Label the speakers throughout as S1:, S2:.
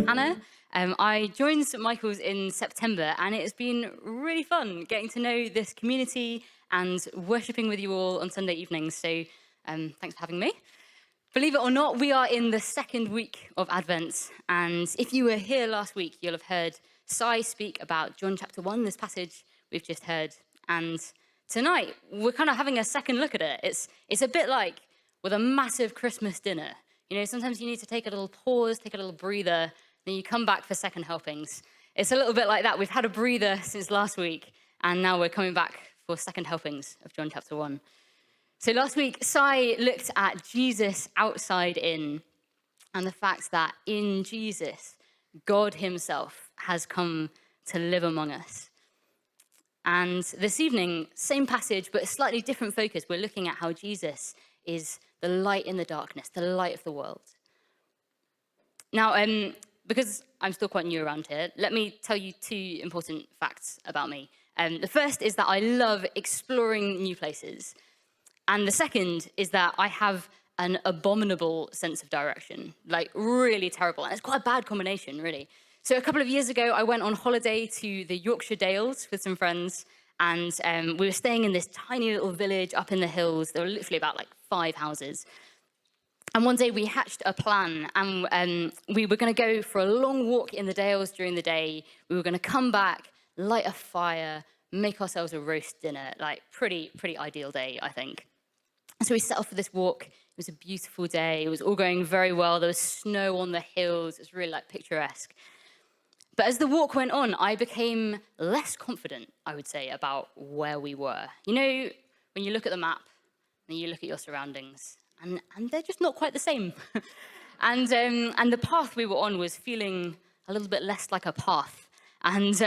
S1: Hannah. I joined St Michael's in September, and it has been really fun getting to know this community and worshipping with you all on Sunday evenings. So thanks for having me. Believe it or not, we are in the second week of Advent, and if you were here last week, you'll have heard Si speak about John chapter 1, this passage we've just heard. And tonight, we're kind of having a second look at it. It's a bit like with a massive Christmas dinner. You know, sometimes you need to take a little pause, take a little breather, then you come back for second helpings. It's a little bit like that. We've had a breather since last week, and now we're coming back for second helpings of John chapter 1. So last week, Si looked at Jesus outside in, and the fact that in Jesus, God himself has come to live among us. And this evening, same passage, but a slightly different focus. We're looking at how Jesus is the light in the darkness, the light of the world. Now, because I'm still quite new around here, let me tell you two important facts about me. The first is that I love exploring new places. And the second is that I have an abominable sense of direction, like really terrible. And it's quite a bad combination, really. So a couple of years ago, I went on holiday to the Yorkshire Dales with some friends. And we were staying in this tiny little village up in the hills. There were literally about like 5 houses. And one day we hatched a plan, and we were going to go for a long walk in the Dales during the day. We were going to come back, light a fire, make ourselves a roast dinner. Like pretty ideal day, I think. So we set off for this walk. It was a beautiful day. It was all going very well. There was snow on the hills. It was really like picturesque. But as the walk went on, I became less confident, I would say, about where we were. You know, when you look at the map and you look at your surroundings, and they're just not quite the same. and the path we were on was feeling a little bit less like a path. And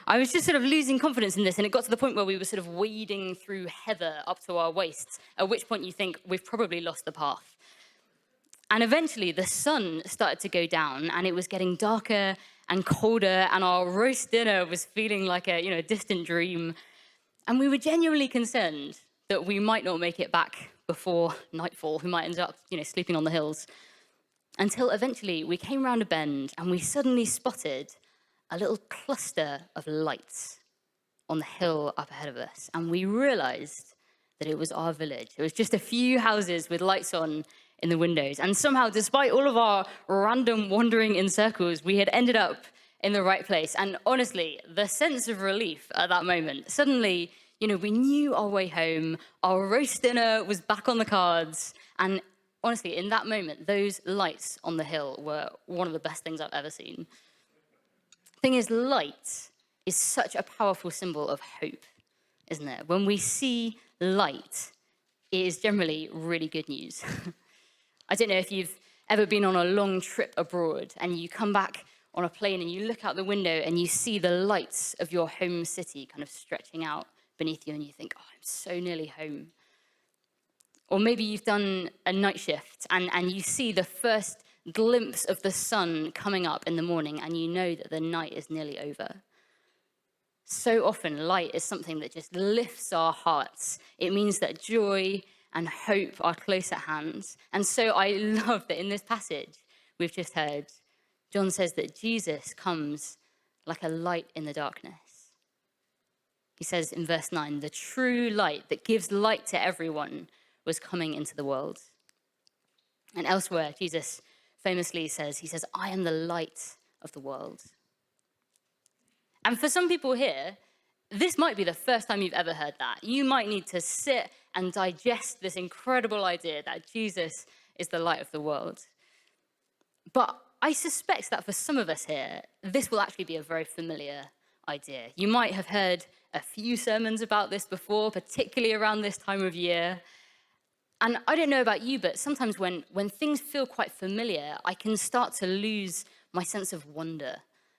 S1: I was just sort of losing confidence in this, and it got to the point where we were sort of wading through heather up to our waists, at which point you think we've probably lost the path. And eventually the sun started to go down, and it was getting darker and colder, and our roast dinner was feeling like a distant dream. And we were genuinely concerned that we might not make it back before nightfall. We might end up, sleeping on the hills. Until eventually we came round a bend, and we suddenly spotted a little cluster of lights on the hill up ahead of us. And we realized that it was our village. It was just a few houses with lights on in the windows. And somehow, despite all of our random wandering in circles, we had ended up in the right place. And honestly, the sense of relief at that moment, suddenly, we knew our way home. Our roast dinner was back on the cards. And honestly, in that moment, those lights on the hill were one of the best things I've ever seen. Thing is, light is such a powerful symbol of hope, isn't it? When we see light, it is generally really good news. I don't know if you've ever been on a long trip abroad and you come back on a plane and you look out the window and you see the lights of your home city kind of stretching out beneath you, and you think, oh, I'm so nearly home. Or maybe you've done a night shift and you see the first glimpse of the sun coming up in the morning, and you know that the night is nearly over. So often, light is something that just lifts our hearts. It means that joy and hope are close at hand. And so I love that in this passage we've just heard, John says that Jesus comes like a light in the darkness. He says in verse 9, the true light that gives light to everyone was coming into the world. And elsewhere, Jesus famously says, I am the light of the world. And for some people here, this might be the first time you've ever heard that. You might need to sit and digest this incredible idea that Jesus is the light of the world. But I suspect that for some of us here, this will actually be a very familiar idea. You might have heard a few sermons about this before, particularly around this time of year. And I don't know about you, but sometimes when things feel quite familiar, I can start to lose my sense of wonder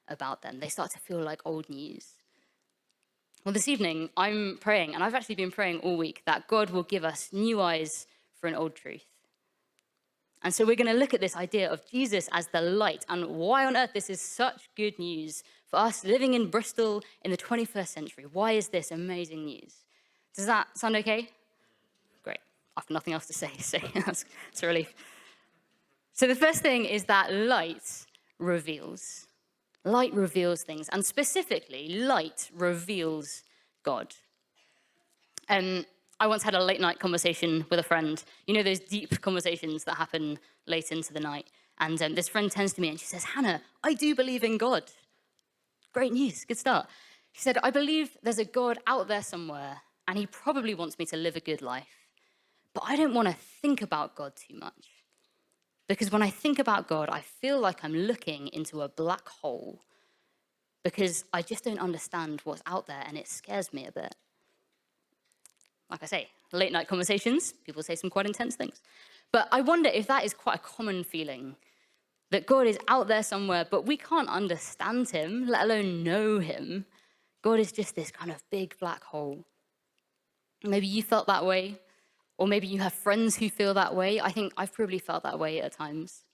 S1: about them. They start to feel like old news. Well, this evening, I'm praying, and I've actually been praying all week, that God will give us new eyes for an old truth. And so we're going to look at this idea of Jesus as the light, and why on earth this is such good news for us living in Bristol in the 21st century. Why is this amazing news? Does that sound okay? Great. I've nothing else to say, so that's a relief. So the first thing is that light reveals. Light reveals things, and specifically, light reveals God. I once had a late night conversation with a friend. You know those deep conversations that happen late into the night? And this friend turns to me and she says, "Hannah, I do believe in God." Great news, good start. She said, "I believe there's a God out there somewhere, and he probably wants me to live a good life. But I don't want to think about God too much. Because when I think about God, I feel like I'm looking into a black hole. Because I just don't understand what's out there, and it scares me a bit." Like I say, late night conversations, people say some quite intense things. But I wonder if that is quite a common feeling, that God is out there somewhere, but we can't understand him, let alone know him. God is just this kind of big black hole. Maybe you felt that way, or maybe you have friends who feel that way. I think I've probably felt that way at times.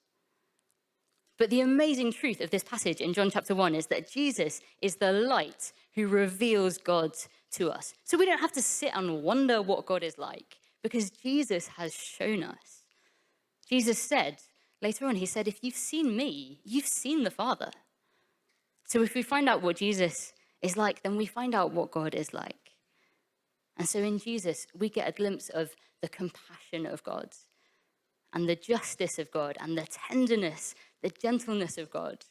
S1: But the amazing truth of this passage in John chapter 1 is that Jesus is the light who reveals God to us. So we don't have to sit and wonder what God is like, because Jesus has shown us. Jesus said, later on, he said, "If you've seen me, you've seen the Father." So if we find out what Jesus is like, then we find out what God is like. And so in Jesus, we get a glimpse of the compassion of God, and the justice of God, and the tenderness, the gentleness of God.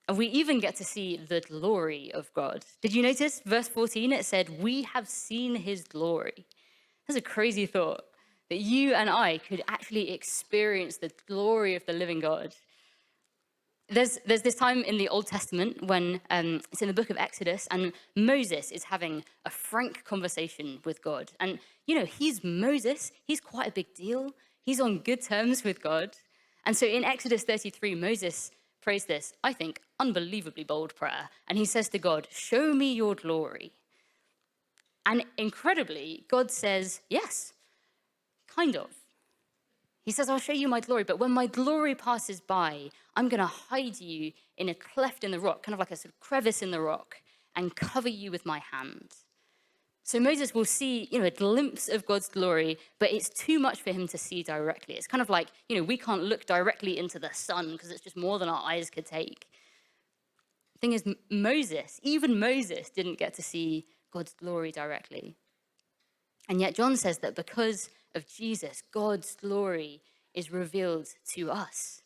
S1: And we even get to see the glory of God. Did you notice? Verse 14, it said, "We have seen his glory." That's a crazy thought, that you and I could actually experience the glory of the living God. There's this time in the Old Testament when it's in the book of Exodus, and Moses is having a frank conversation with God. And, you know, he's Moses. He's quite a big deal. He's on good terms with God. And so in Exodus 33, Moses prays this, I think, unbelievably bold prayer. And he says to God, "Show me your glory." And incredibly, God says, "Yes, kind of." He says, "I'll show you my glory, but when my glory passes by, I'm going to hide you in a cleft in the rock, kind of like a sort of crevice in the rock, and cover you with my hand." So Moses will see, a glimpse of God's glory, but it's too much for him to see directly. It's kind of like, we can't look directly into the sun because it's just more than our eyes could take. The thing is, even Moses didn't get to see God's glory directly. And yet John says that because of Jesus, God's glory is revealed to us.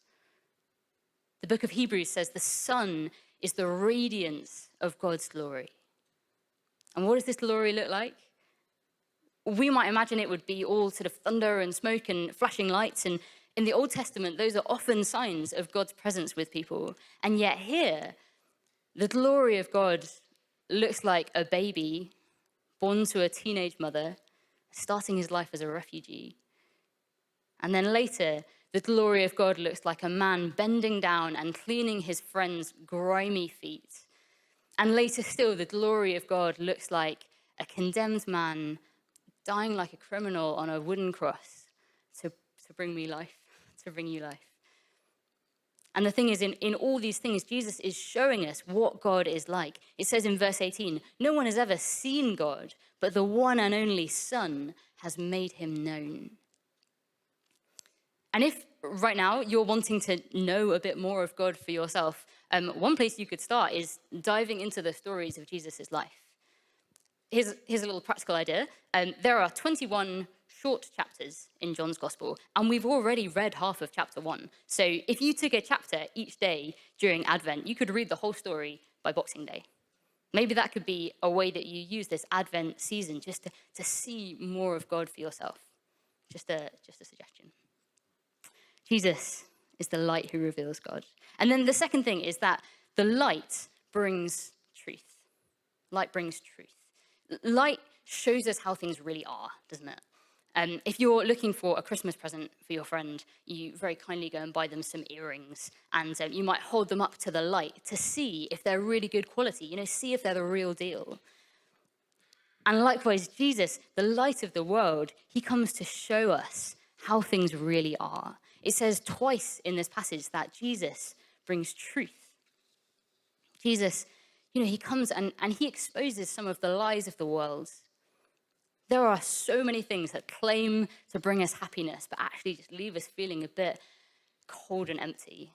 S1: The book of Hebrews says the sun is the radiance of God's glory. And what does this glory look like? We might imagine it would be all sort of thunder and smoke and flashing lights. And in the Old Testament, those are often signs of God's presence with people. And yet here, the glory of God looks like a baby born to a teenage mother, starting his life as a refugee. And then later, the glory of God looks like a man bending down and cleaning his friend's grimy feet. And later still, the glory of God looks like a condemned man dying like a criminal on a wooden cross to bring me life, to bring you life. And the thing is, in all these things, Jesus is showing us what God is like. It says in verse 18, "No one has ever seen God, but the one and only Son has made him known." And if right now you're wanting to know a bit more of God for yourself, one place you could start is diving into the stories of Jesus' life. Here's a little practical idea. There are 21 short chapters in John's Gospel, and we've already read half of chapter 1. So if you took a chapter each day during Advent, you could read the whole story by Boxing Day. Maybe that could be a way that you use this Advent season just to see more of God for yourself. Just a suggestion. Jesus is the light who reveals God. And then the second thing is that the light brings truth. Light brings truth. Light shows us how things really are, doesn't it? If you're looking for a Christmas present for your friend, you very kindly go and buy them some earrings, and you might hold them up to the light to see if they're really good quality, see if they're the real deal. And likewise, Jesus, the light of the world, he comes to show us how things really are. It says twice in this passage that Jesus brings truth. Jesus, he comes and he exposes some of the lies of the world. There are so many things that claim to bring us happiness, but actually just leave us feeling a bit cold and empty.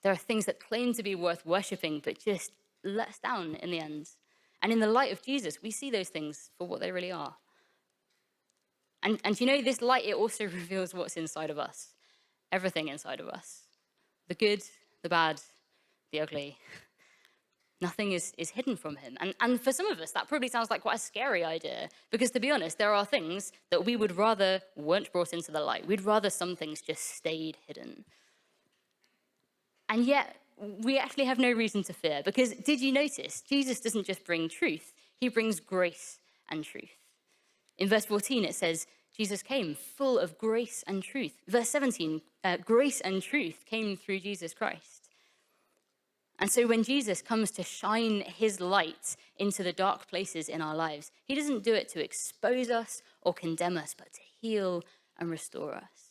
S1: There are things that claim to be worth worshipping, but just let us down in the end. And in the light of Jesus, we see those things for what they really are. And you know, this light, it also reveals what's inside of us. Everything inside of us. The good, the bad, the ugly. Nothing is hidden from him. And for some of us, that probably sounds like quite a scary idea. Because to be honest, there are things that we would rather weren't brought into the light. We'd rather some things just stayed hidden. And yet, we actually have no reason to fear. Because did you notice, Jesus doesn't just bring truth, he brings grace and truth. In verse 14, it says, Jesus came full of grace and truth. Verse 17, grace and truth came through Jesus Christ. And so when Jesus comes to shine his light into the dark places in our lives, he doesn't do it to expose us or condemn us, but to heal and restore us.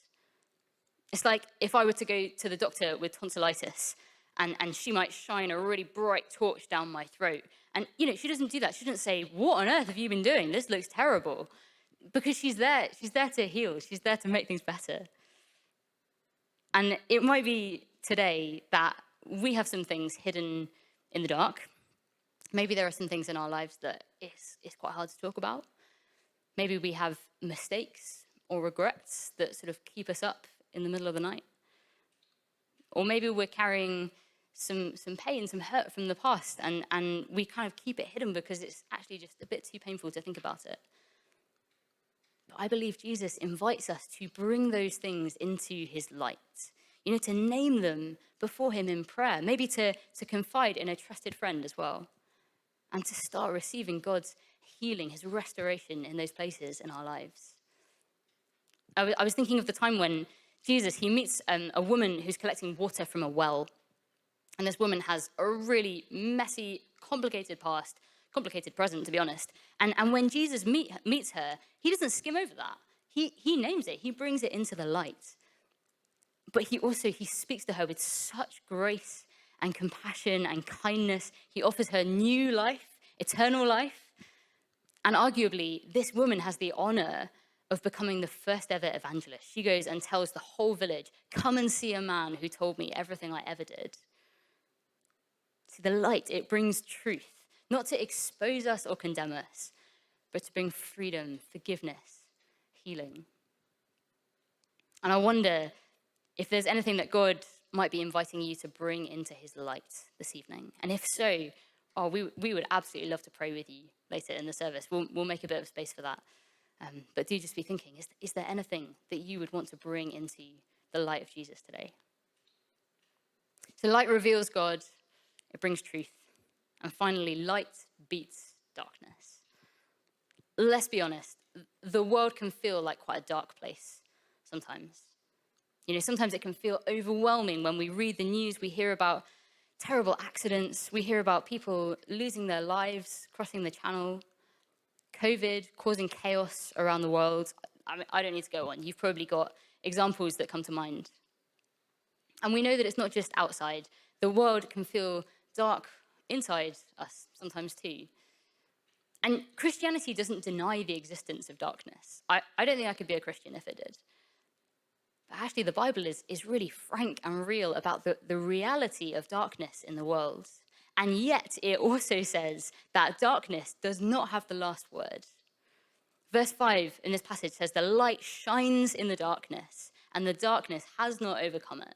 S1: It's like if I were to go to the doctor with tonsillitis and she might shine a really bright torch down my throat. And, you know, she doesn't do that. She doesn't say, what on earth have you been doing? This looks terrible. Because she's there to heal. She's there to make things better. And it might be today that we have some things hidden in the dark. Maybe there are some things in our lives that it's quite hard to talk about. Maybe we have mistakes or regrets that sort of keep us up in the middle of the night. Or maybe we're carrying some pain, some hurt from the past, and we kind of keep it hidden because it's actually just a bit too painful to think about it. But I believe Jesus invites us to bring those things into his light. You know, to name them before him in prayer, maybe to confide in a trusted friend as well, and to start receiving God's healing, his restoration in those places in our lives. I was thinking of the time when Jesus, he meets a woman who's collecting water from a well. And this woman has a really messy, complicated past, complicated present, to be honest. And when Jesus meets her, he doesn't skim over that. He names it. He brings it into the light. But he speaks to her with such grace and compassion and kindness. He offers her new life, eternal life. And arguably, this woman has the honor of becoming the first ever evangelist. She goes and tells the whole village, come and see a man who told me everything I ever did. See, the light, it brings truth, not to expose us or condemn us, but to bring freedom, forgiveness, healing. And I wonder if there's anything that God might be inviting you to bring into his light this evening. And if so, we would absolutely love to pray with you later in the service. We'll make a bit of space for that. But do just be thinking, is there anything that you would want to bring into the light of Jesus today? So light reveals God, it brings truth. And finally, light beats darkness. Let's be honest, the world can feel like quite a dark place sometimes. You know, sometimes it can feel overwhelming when we read the news, we hear about terrible accidents, we hear about people losing their lives, crossing the channel, COVID causing chaos around the world. I mean, I don't need to go on. You've probably got examples that come to mind. And we know that it's not just outside. The world can feel dark inside us sometimes too. And Christianity doesn't deny the existence of darkness. I don't think I could be a Christian if it did. But actually, the Bible is really frank and real about the reality of darkness in the world. And yet, it also says that darkness does not have the last word. Verse 5 in this passage says, the light shines in the darkness, and the darkness has not overcome it.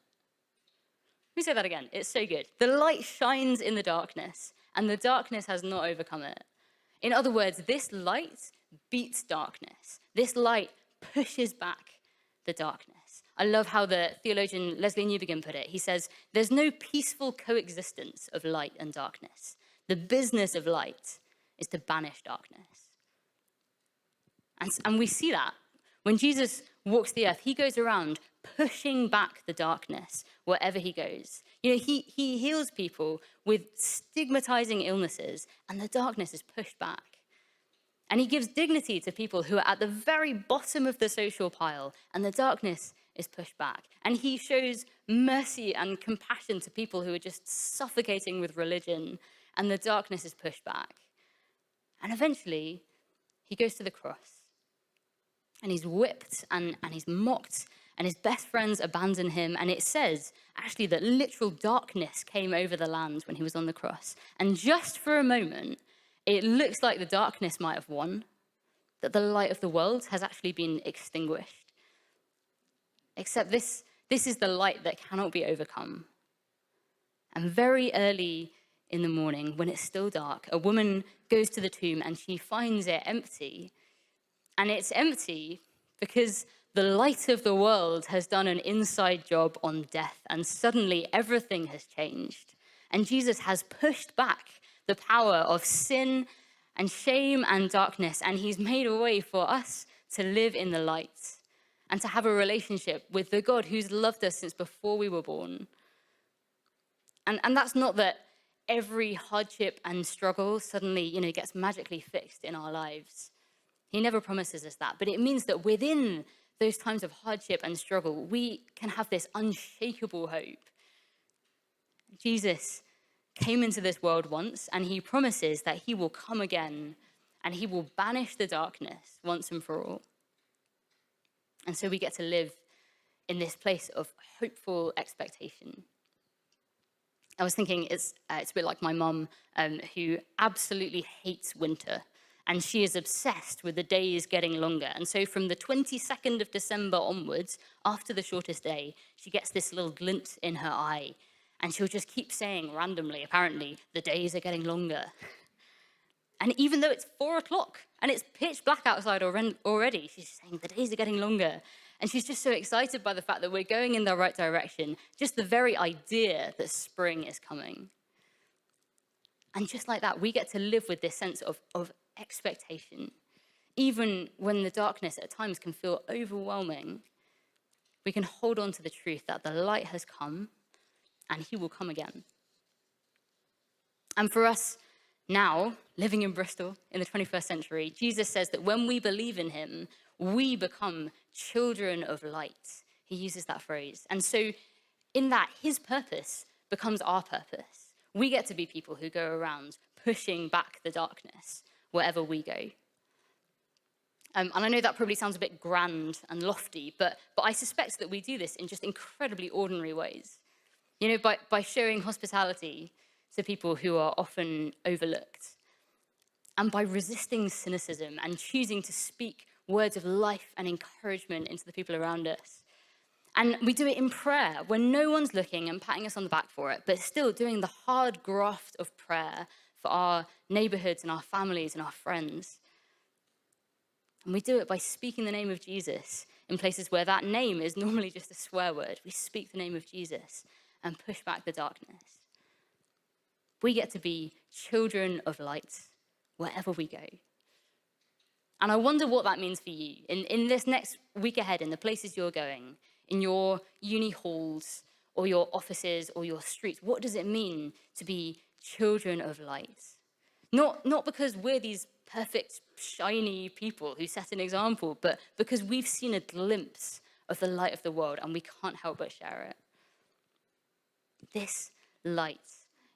S1: Let me say that again. It's so good. The light shines in the darkness, and the darkness has not overcome it. In other words, this light beats darkness. This light pushes back the darkness. I love how the theologian Leslie Newbigin put it. He says, there's no peaceful coexistence of light and darkness. The business of light is to banish darkness. And we see that. When Jesus walks the earth, he goes around pushing back the darkness wherever he goes. You know, he heals people with stigmatizing illnesses, and the darkness is pushed back. And he gives dignity to people who are at the very bottom of the social pile, and the darkness is pushed back. And he shows mercy and compassion to people who are just suffocating with religion, and the darkness is pushed back. And eventually, he goes to the cross, and he's whipped, and he's mocked, and his best friends abandon him. And it says, actually, that literal darkness came over the land when he was on the cross. And just for a moment, it looks like the darkness might have won, that the light of the world has actually been extinguished. Except this is the light that cannot be overcome. And very early in the morning, when it's still dark, a woman goes to the tomb and she finds it empty. And it's empty because the light of the world has done an inside job on death, and suddenly everything has changed. And Jesus has pushed back the power of sin and shame and darkness, and he's made a way for us to live in the light and to have a relationship with the God who's loved us since before we were born. And that's not that every hardship and struggle suddenly, gets magically fixed in our lives. He never promises us that, but it means that within those times of hardship and struggle, we can have this unshakable hope. Jesus came into this world once, and he promises that he will come again, and he will banish the darkness once and for all. And so we get to live in this place of hopeful expectation. I was thinking it's a bit like my mum, who absolutely hates winter. And she is obsessed with the days getting longer. And so from the 22nd of December onwards, after the shortest day, she gets this little glint in her eye. And she'll just keep saying randomly, apparently, the days are getting longer. And even though it's 4 o'clock and it's pitch black outside already, she's saying the days are getting longer. And she's just so excited by the fact that we're going in the right direction, just the very idea that spring is coming. And just like that, we get to live with this sense of expectation. Even when the darkness at times can feel overwhelming, we can hold on to the truth that the light has come and he will come again. And for us now, living in Bristol in the 21st century, Jesus says that when we believe in him, we become children of light. He uses that phrase. And so in that, his purpose becomes our purpose. We get to be people who go around pushing back the darkness wherever we go. And I know that probably sounds a bit grand and lofty, but I suspect that we do this in just incredibly ordinary ways. By showing hospitality to people who are often overlooked, and by resisting cynicism and choosing to speak words of life and encouragement into the people around us. And we do it in prayer when no one's looking and patting us on the back for it, but still doing the hard graft of prayer for our neighborhoods and our families and our friends. And we do it by speaking the name of Jesus in places where that name is normally just a swear word. We speak the name of Jesus and push back the darkness. We get to be children of light wherever we go. And I wonder what that means for you in this next week ahead, in the places you're going, in your uni halls or your offices or your streets. What does it mean to be children of light? Not because we're these perfect, shiny people who set an example, but because we've seen a glimpse of the light of the world and we can't help but share it. This light,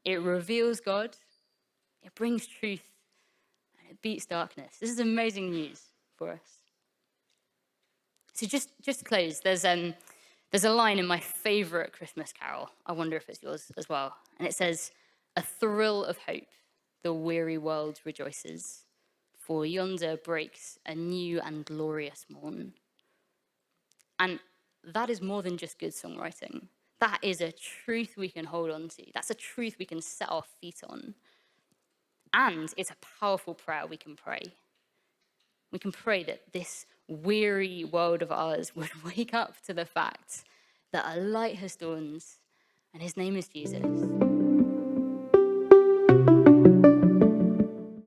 S1: it reveals God, it brings truth, and it beats darkness. This is amazing news for us. So just to close, there's a line in my favorite Christmas carol. I wonder if it's yours as well. And it says, "A thrill of hope, the weary world rejoices, for yonder breaks a new and glorious morn." And that is more than just good songwriting. That is a truth we can hold on to. That's a truth we can set our feet on. And it's a powerful prayer we can pray. We can pray that this weary world of ours would wake up to the fact that a light has dawned, and his name is Jesus.